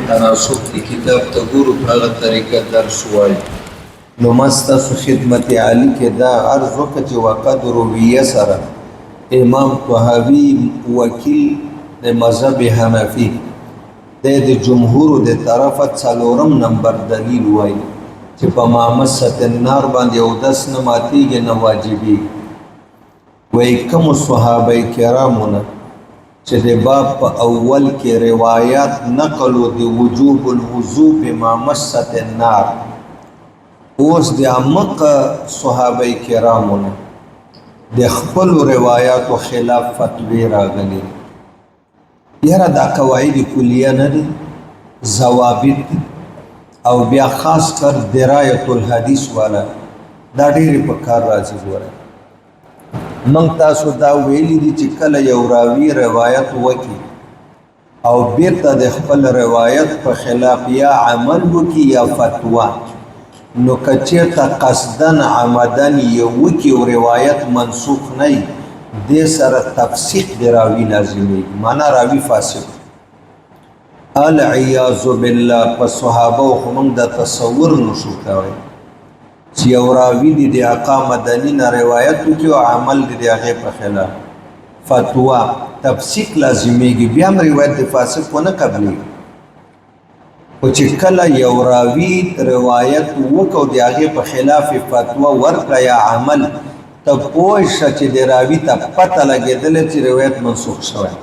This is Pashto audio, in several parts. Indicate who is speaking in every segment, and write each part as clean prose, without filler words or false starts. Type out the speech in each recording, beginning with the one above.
Speaker 1: تناسب کی کتاب ته ګورو په هغه طریقه درس وایي نو ما ستاسو خدمت عالی کې دا عرض وکړه چې وقد رویه سره امام طحاوي وکیل د مذهب حنفي د جمهور د طرفه څلورم نمبر دلیل وایي چې په مامست النار باندې او دس نه ماتیږي نه واجبي وایي کوم صحابه کرامونه چې د باب په اول کې روایت نقلو د وجوب الوضوء بمامست النار اوس د عمق صحابه کرامونه د خپل روایتو خلاف فتوی راغلي یاره دا قواعد کلیه نه دي ضوابط او بیا خاص کر درایت الحدیث والا دا ډېرې په کار راځي ګوره موږ تاسو دا ویلي دي چې کله یو راوي روایت وکړي او بیرته د خپل روایت په خلاف یا عمل وکړي یا فتوا نو که چېرته قصدن عمدن یې وکړي او روایت منسوخ نه وي دې سره تفسیق د راوي لازمېږي معنا راوي فاسق العیاذ بالله په صحابه خو موږ د تصور نشو کوی چې یو راوي دي د آقا مدني نه روایت وکړي او عمل دي د هغې په خلاف فتوا تفسیق لازمېږي بیا هم روایت د فاسق ونه قبلېږي خو چې کله یو راوي روایت وکړو د هغې په خلاف فتوا ورکړه یا عمل ته پوه شه چې د راوي ته پته لګېدله چې روایت منسوخ شوی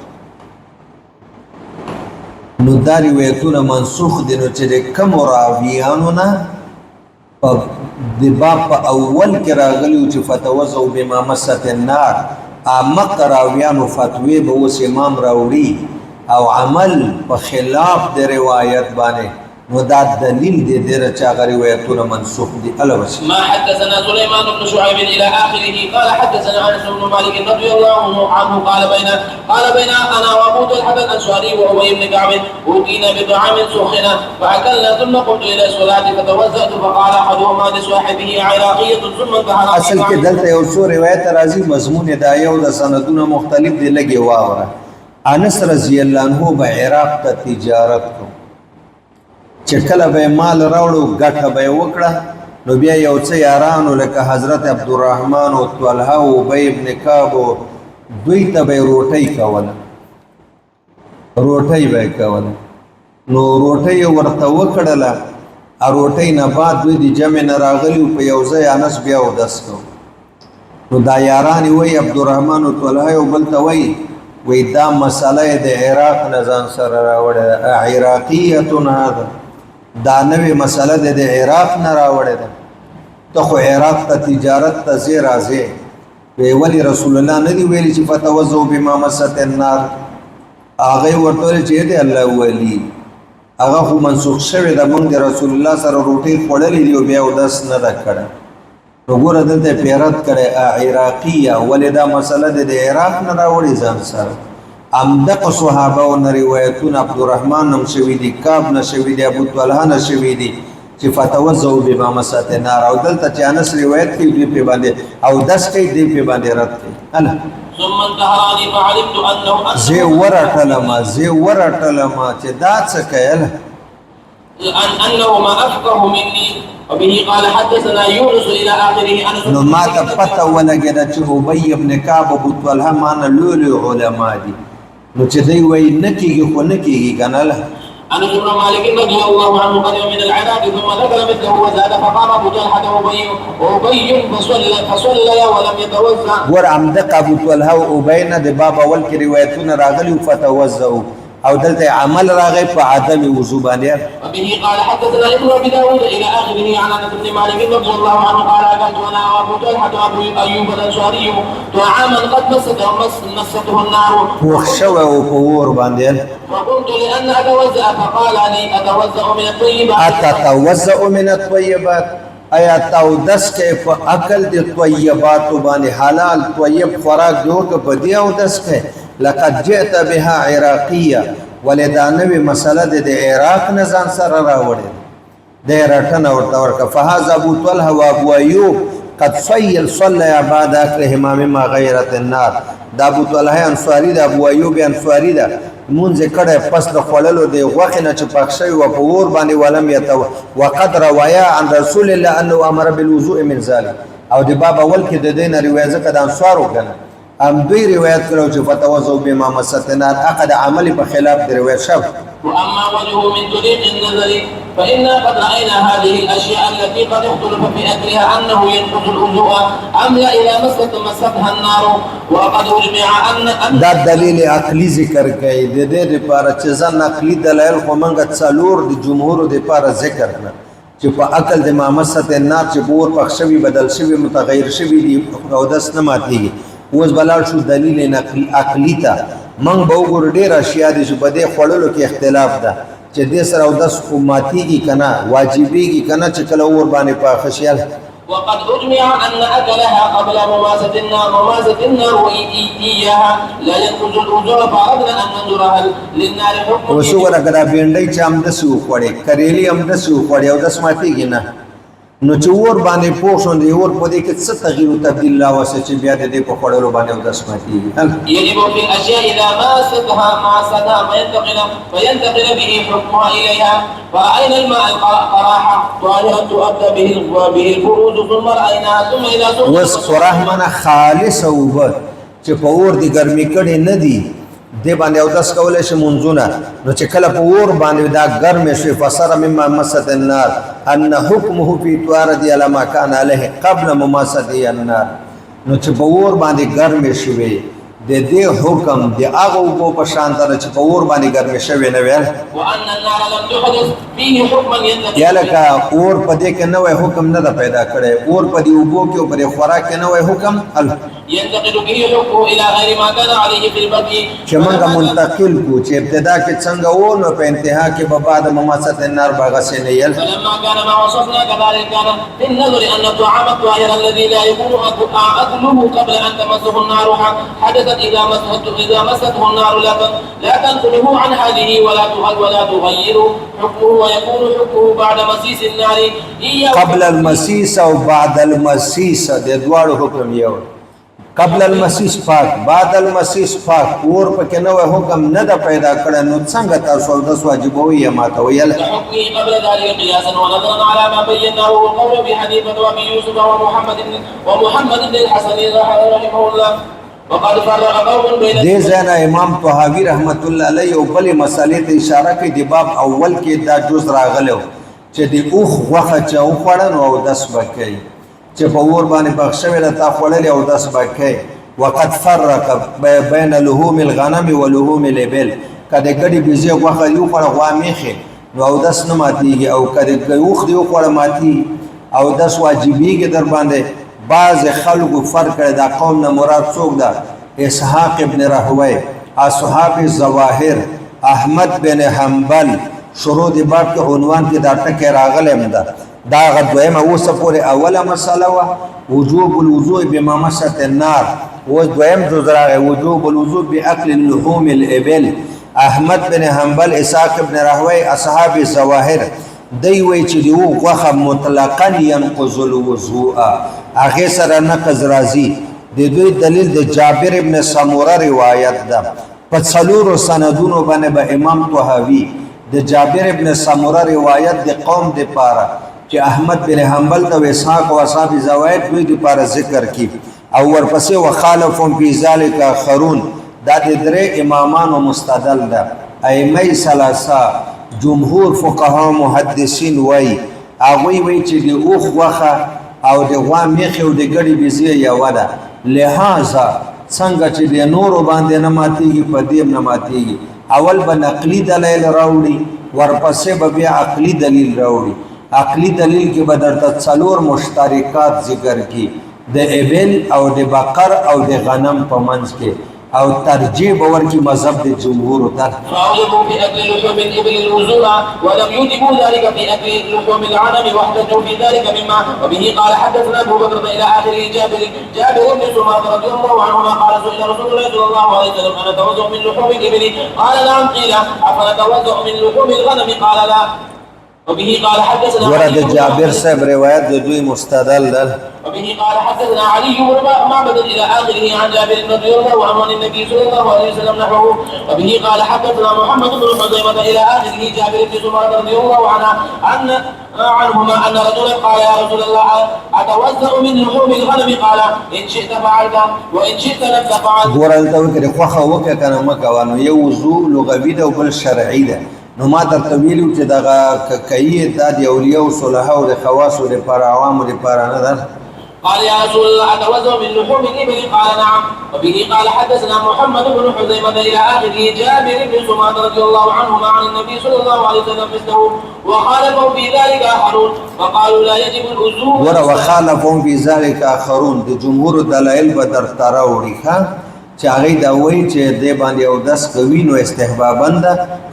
Speaker 1: نو دا روایتونه منسوخ دي نو چې د کومو راویانو نه د باب په اول کې راغلی چې فتوضؤ بمامست النار عمق راویانو فتوی به اوس امام راوړي او عمل په خلاف د روایت باندې نو دا دلیل دی دره چې هغه روایتونه منسوخ دي الوس
Speaker 2: ما حدثنا سليمان بن شعيب الى اخره قال حدثنا انس بن مالك رضي الله عنه قال بين انا وابو طلحه الانصاري وابي بن كعب اوتينا بطعام سخن فاكلنا ثم قمت الى الصلاه فتوضات فقال احدهما لصاحبه عراقيه ثم انتهى
Speaker 1: اصل کې دلته یو څو روایت راځي مضمون دا یو د سندونه مختلف دي لګي واوره انس رضی الله عنه به عراق ته تجارت کو چې کله به مال راوړو ګټه به وکړه نو بیا یو څه یارانو لکه حضرت عبدالرحمن او طلحه او ابی ابن کعب دوی ته به روټۍ کوله نو روټۍ ورته وکړله روټۍ نه بعد دوی د جمع نه راغلي په یو ځای انس بیا اودس کو نو دا یاران وایي عبدالرحمن او طلحه یو بل ته وایي دا مسله د عراق نه ځان سره راوړې عراقیه هذا دا نوې مسله د عراق نه راوړې ده ته خو عراق ته تجارت ته ځې راځې ولی رسول الله نه دی ویلي چې فتوضؤ بمامست النار هغې ورته ویل چې دی الله ولی هغه خو منسوخ شوې ده موږ د رسول الله سره روټۍ خوړلې دي او بیا اودس نه ده کړی نو ګوره دلته پیرت کړی عراقیه ولې دا مسله د عراق نه راوړي ځان سره همدغه صحابه او نه روایتونه عبدالرحمن هم شوي دي کعب نه شوي دي ابو طلحه نه شوي دي چې فتوضؤ بمامست النار او دلته چې انس روایت کوي دوی پې باندې او دس کوي دوی پې باندې رد کوي
Speaker 2: ثم انتهراني فعلمت انه
Speaker 1: زه ورټلم چې دا څه کوي
Speaker 2: انه ما افقه مني وبه قال حدثنا يونس الى اخره
Speaker 1: نو ما ته پته ولګېده چې ابی ابن کعب ابو طلحه مانه لوی علما دي نو چې دوی وایي نه کېږي خو نه کېږي که نه
Speaker 2: انس بن مالك رضي الله عنه قدم من العراق ثم ذكر مثله وزاد فقام ابو طلحه وابي فصلى ولم يتوضا
Speaker 1: ور همدغه ابو طلحه او ابی نه د باب اول کې روایتونه راغلي فتوضؤ او دلته عمل راغی په عدم وضو باندې
Speaker 2: وبه قال حدثنا ابن ابي داود الى اخره عن انس بن مالك رضي الله عنه قال اكلت انا وابو طلحه ابو ايوب الانصاري طعاما قد مسته النار
Speaker 1: وخشوا وقور باندې
Speaker 2: فقلت لان اتوزا فقال لي
Speaker 1: اتوزا من الطيبات ایا تاودس کې په اکل د طیبات باندې حلال طیب خوراک جوړ په دی او دس کې لقد جئت بها عراقيه ولدانوي مسله د عراق نه ځان سره راوړې د رټنه ورته فهذا ابو طلحه وابو ايوب قد صلى بعد اكلهما مما غيرت النار دا ابو طلحه انصاري دا ابو ايوب انصاري دا مونږ کړه پس د خړلو د غوښې نه چې پخ شوی و په اور باندې ولم یتو وقد روایا عن رسول الله انه امر بالوضوء من ذلك او د باب اول کې د دین روایت ځکه د انصار وکنه ام دوی روایت کړو چې فتوضوا بما مست النار عقد عمل په خلاف د روایت شو.
Speaker 2: واما وجهه من طريق النظر فإنا قد رأينا هذه الأشياء التي قد اختلف في أكلها أنه ينقض الوضوء أم لا إذا مستها النار وقد أجمع أن
Speaker 1: دا دلیل عقلی ذکر کوي د دې لپاره چې ځان عقلی دلایل خو موږ څلور د جمهور د لپاره ذکر کړل چې په عقل د مامست النار چې پور پخښوي بدل شوی متغیر شوی دی او داس نه ماتيږي. اوس بلال شو دلیل عقلی ته موږ به وګورو ډېر اشیاء دي چې په دې خوړلو کې اختلاف ده چې دې سره او داس خو ماتيږي کنه واجبېږي کنه چې کله اور باندې پاخه شي.
Speaker 2: وقد أجمع أن أكلها قبل مماسة النار إياها لا ينقض الوضوء فأردنا أن ننظر هل للنار حكم.
Speaker 1: وشو ورګه بینډۍ چې هم دسو خوړې کریلی هم دسو خوړې او داس ماتيږي نه نو چې اور باندې پوښون دی اور په دې کې څه تغییر او تبديل لا وسه چې بیا دې په خړلو باندې او داس ماتيږي.
Speaker 2: يجب في الأشياء إذا ما فينتقل به حكمها إليها فرأينا الماء القراحة ظاهرا تؤدى به الفروج ثم رأيناها ثم إذا سقط
Speaker 1: وس قراح من خالص او چې په اور دی ګرمي کړي نه دي د باندې او داس کولای شي منځونه نو چې کله په اور باندې دا ګرم شي فسر مما مست النار ان حكمه في توارد على ما كان عليه قبل مماسته النار نو چې په اور باندې ګرم شي د دې حکم د هغه په پشان تر چې په اور باندې ګرم شوی نه ویل
Speaker 2: وان النار لم تحدث فيه حكما ينتقل
Speaker 1: یا لکه اور په دې کې نوې حکم نه پیدا کړي اور په دې وبو کې او په خوراک کې نوې حکم
Speaker 2: ينتقل به حكمه الى غير ما كان عليه في البدء
Speaker 1: چې موږ منتقل کو چې ابتدا کې څنګه و نو په انتها کې به بعد مماسه النار باغسه نه یل.
Speaker 2: فلما كان ما وصفنا كذلك كان في النظر ان الطعام الطاهر الذي لا يكون اكله قبل ان تمسه النار حدثت اذا مسته النار لا تنقله عن هذه ولا تغير حكمه ويكون حكمه بعد مسيس النار
Speaker 1: قبل المسيس او بعد المسيس د دوړو حکم یو قبل المسيس پاک بعد المسيس پاک اور پکې نو حکم نه د پیدا کړه نو څنګه تاسو د واجبوي یا ماته ویل
Speaker 2: حکمي قبل ذلك قياسا ونظرا على ما بيناه وقول بحنيفه وابي يوسف ومحمد بن الحسن رحمه الله وقد فرق قوم بين
Speaker 1: دې ځنا امام طحاوی رحمت الله علیه او بل مسالې ته اشاره کوي د باب اول کې دا جز راغلو چې د اوخ غوخه چې او خړن او داس بکې چې په اور باندې بخښوي د تا خړلې او داس بکې وقد فرق بين لحوم الغنم ولحوم الابل کله ګډي بيزي غوخه یو خړ غوامېخه نو او داس نه ماتيږي او کله اوخ دی خړ ماتي او داس واجبېږي در باندې بعض خلقو فرق کړي دا قوم نه مراد څوک ده اسحاق ابن راهوی اصحاب الظواهر احمد بن حنبل شروع دی باب کې عنوان کې دا ټکی راغلی ده دا غدویمه اوسه پورې اوله مسله وا وجوب الوضوء بما مست النار و دویم جز راغی وجوب الوضوء باكل اللحوم الابل احمد بن حنبل اسحاق ابن راهوی اصحاب الظواهر دی وی چې دی وغه مطلقاً ينقض الوضوء هغه سره نقض راځي د دوی دلیل د جابر ابن سموره روایت ده په څلورو سندونو باندې به امام طحاوی د جابر ابن سموره روایت د قوم د پاره چې احمد بن حنبل د اسحاق او اصحاب زوائد دوی د پاره ذکر کی او ورپسې وخالفهم فی ذلک اخرون دا د درې امامانو مستدل ده ائمه ثلاثه جمهور فقها محدثین وای هغه وای چې د اوخ وخه او د غوا میخ او د ګړي بيزي یو ده لہذا څنګه چې د نور باندې نه ماتيږي په دې نه ماتيږي اول به نقلي دلیل راوړي ورپسې به بیا عقلي دلیل راوړي عقلي دلیل کې به درته څلور مشترکات ذکر کی د ابل او د بقر او د غنم په منځ کې او ترجیح باور کی مذهب د جمهور ته
Speaker 2: فاوجبوا في اكل لحوم الابل الوزور ولم يوجبوا ذلك في اكل لحوم الغنم واحتجوا في ذلك مما وبه قال حدثنا ابو بكر الى اخره جابر بن سمره رضي الله عنهما قال سئل رسول الله صلى الله عليه وسلم انا اتوضا من لحوم الابل قال نعم قيل افنتوضا من لحوم الغنم قال لا وبه قال حدثنا
Speaker 1: ورد
Speaker 2: علي بن
Speaker 1: جابر
Speaker 2: معبد
Speaker 1: صاحب روایت د دوی مستدل ده.
Speaker 2: وبه قال حدثنا علي بن معبد الى اخره عن جابر رضي الله عنه عن النبي صلى الله عليه وسلم نحوه. وبه قال حدثنا محمد بن خزيمة الى اخره جابر بن سمرة رضي الله عنهما ان رجلا قال يا رسول الله اتوزع من لحوم الغنم قال ان شئت فعلت وان شئت لم تفعل.
Speaker 1: ګورل ته وکړه خوخه وکړه کنه مکوانو یو وضو لغوي ده او بل شرعي ده. نو ما درته ویلو چې دغه کایې د اولیاء او صلحاء او خواص او لپاره عوام لپاره نه ده.
Speaker 2: قال يا رسول الله اتوزع من لحوم الابل قال نعم. وبه قال حدثنا محمد بن حزيمة الى اخره جابر بن سمرة رضي الله عنهما عن النبي صلى الله عليه وسلم مثله وخالفوا في ذلك اخرون وقالوا لا يجب الوضوء.
Speaker 1: وخالفهم في ذلك اخرون د جمهور دلایل به در تراوړي ښه چې هغه دا وایي چې د باندې او داس کوي نو استحبابند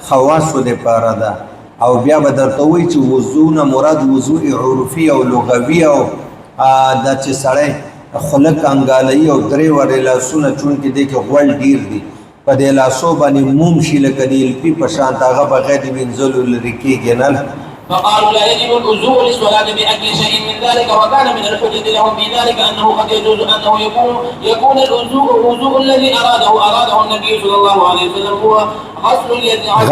Speaker 1: خواص لپاره ده او بیا به درته وایي چې وضو نه مراد وضو عرفي او لغوي او دا چې سړی خلق انګالي او درې وړې لاسونه چون کې دی کې غوړ ډیر دي په دې لاسو باندې موم شي لکه د الپي په شان هغه بغیر د وینځلو لري کېږي نه.
Speaker 2: فقالوا لا يجب الوضوء للصلاة بأكل شيء من ذلك وكان من الحجة لهم في ذلك أنه قد يجوز أنه يكون الوضوء الذي أراده النبي صلى الله عليه وسلم هو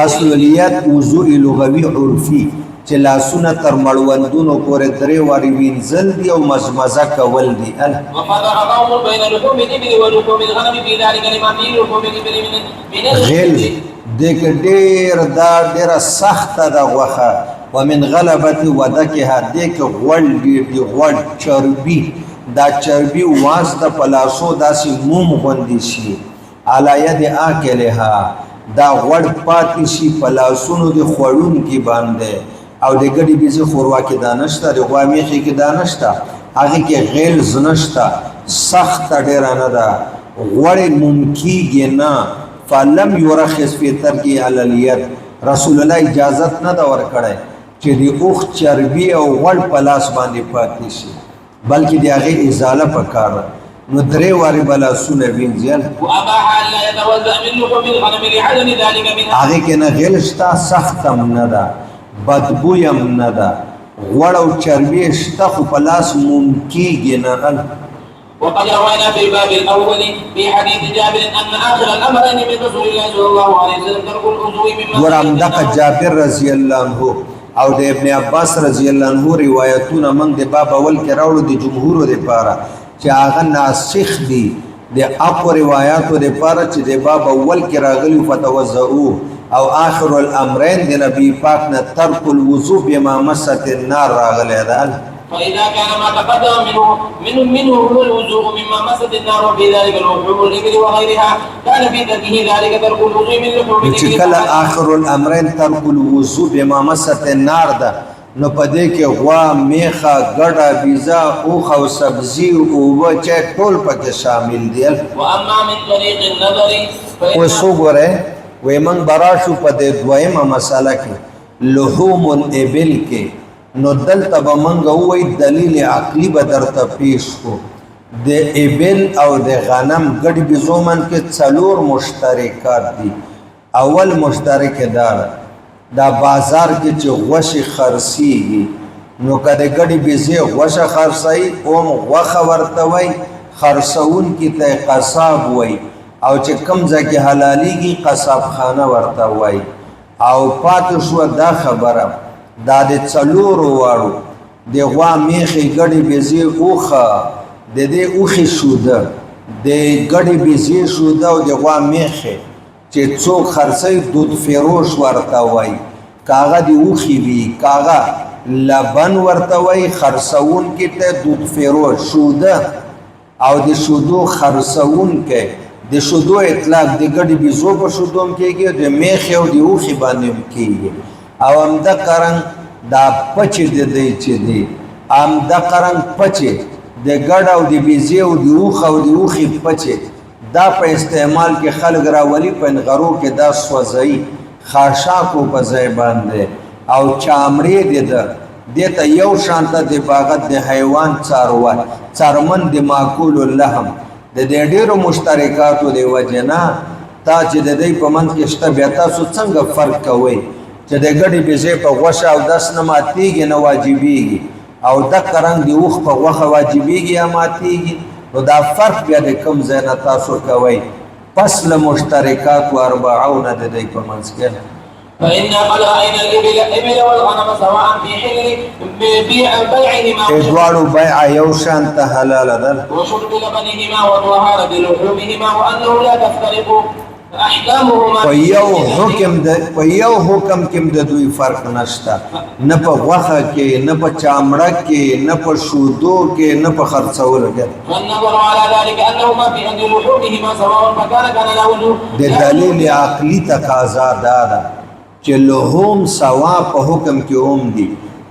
Speaker 2: غسل اليد
Speaker 1: وضوء لغوي عرفي چې لاسونه تر مړوندونو پورې درې وارې وینځل دي او مزمزه کول دي.
Speaker 2: وفرق قوم بين لحوم الإبل ولحوم الغنم في ذلك لما فيه لحوم الإبل من
Speaker 1: غل دغه ډېره سخته ده غوښه ومن غلبت ودکها دغه غوړ دی غوړ چربي دا چربي واسطه پلاسو داسې موم غوندي شي علی ید اکلها دا غوړ پاتې شي پلاسونو د خوړون کې باندې او د ګډي بيزي خوروا کې دانشته د غوامیخي کې دانشته هغه کې غیل زنشته سخت ډیر نه ده غوړ ممکیږي نه فلم يرخص في ترک علی الید رسول الله اجازت نه دا ور کړی چې د اوخ چربي او غوړ پلاس باندې پاتې شي بلکې د هغه ازاله پکاره نو درې واري بلا سونه وینځل
Speaker 2: واباح ان لا يتوزع من لحوم الغنم لعدم ذلك منها
Speaker 1: هغه کې نه غیل شتا سختم نه ده بدبو يم نه ده غوړ او چربي شته خو پلاس ممکیږي نه.
Speaker 2: وقد روينا في الباب الاول في حديث جابر ان اخر الامرين من رسول الله صلى الله عليه وسلم ترك الوضوء مما
Speaker 1: ورمدق جابر رضی الله عنه او د ابن عباس رضی الله عنه روایتونه من د باب اول کې راوړو د جمهور لپاره چې هغه ناسخ دي د اقو روایتو لپاره چې د باب اول کې راغلي فتوزعو او آخر الامرين د نبی پاک نه ترک الوضوء بما مست النار راغلی ده.
Speaker 2: فإذا كان ما تقدم منه هو الوضوء مما مست النار وفي ذلك لحوم الإبل وغيرها كان في تركه ذلك ترك الوضوء من لحوم الإبل.
Speaker 1: چې کله آخر الامرين ترک الوضوء بما مست النار ده نو پدې کې غوا میخه ګډه بيزا اوخ او سبزي او بچه ټول پکې شامل دي.
Speaker 2: واما من طريق النظر
Speaker 1: وسوګره ومن براشو په دې دویمه مساله کې لحوم الابل کې نو دلته به منګه وای دلیل عقلی به درته پیش کو د ابل او د غنم ګډ بزومن کې څلور مشترکات دي. اول مشترک دا بازار کې چې غوښه خرڅيږي نو کله ګډ بيزي غوښه خرڅي اوم غوښه ورته وای خرڅون کې ته قصاب وای او چې کم ځکه حلاليږي قصاب خانه ورته وای او پات شو دا خبره دا د څلورو واړو د غوا میخي ګډي بيزي اوخه د دې اوخي شوده د ګډي بيزي شوده او د غوا میخي چې څوک خرڅي دود فروش ورته وای کاغه دی اوخي وی کاغه لبن ورته وای خرڅون کې ته دود فروش شوده او د شودو خرڅون کې د شودو اطلاق د ګډي بيزو په شودوم کېږي د میخي او د اوخي باندې کېږي او ام د قرن دا پچ دی چې دی ام د قرن پچ د ګډ او د بيزي او د اوخ او د اوخي پچ دا په استعمال کې خلک راولي په غرو کې دا سوځي خاشاکو په ځای باندې او چامړې دي دته یو شانته د باغت د حیوان څارمن د ماکول اللحم د دې ډیرو مشترکاتو دی وجنا تا چې د دې په منځ کې شته بیا تاسو څنګه فرق کوئ چې د ګډي بيزه په غوښه او داس نه ماتيږي نه واجبيږي او د قرنګ دی وخ په غوښه واجبيږي یا ماتيږي نو دا فرق بیا د کم ځای نه تاسو کوي پس له مشترکات و 40 د دې په منځ کې
Speaker 2: فإنا قد رأينا الإبل والغنم سواء في حل بيعهما
Speaker 1: ادوارو بيع یو شان ته حلال ده
Speaker 2: وشرب لبنهما وطهارة لحومهما وأنه لا تفترق أحكامهما
Speaker 1: په یو حکم کې د دوی فرق نشته نه په غوښه کې نه په چامړه کې نه په شودو کې نه په خرڅولو کې
Speaker 2: فالنظر على ذلك أنهما في أكل لحومهما سواء فكان له وجوه
Speaker 1: د دلیل عقلی تقاضا ده چې لحوم سوا په حکم کې هم دي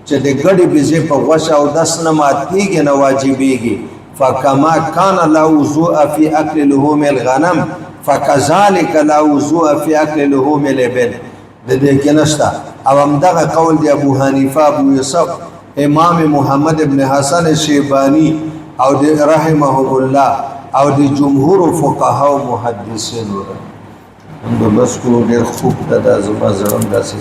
Speaker 1: چې د ګډي بيزه په غوښه او داس نه ماتيږي نه واجبيږي فكما كان لا وضوء في اكل لحوم الغنم فكذلك لا وضوء في اكل لحوم الابل د دې کې نشته او همدغه قول دی ابو حنیفه ابو یوسف امام محمد ابن حسن شیبانی او د رحمه الله او د جمهور فقها او محدثین هم بس کو ډېر خوب د زما زړه داسې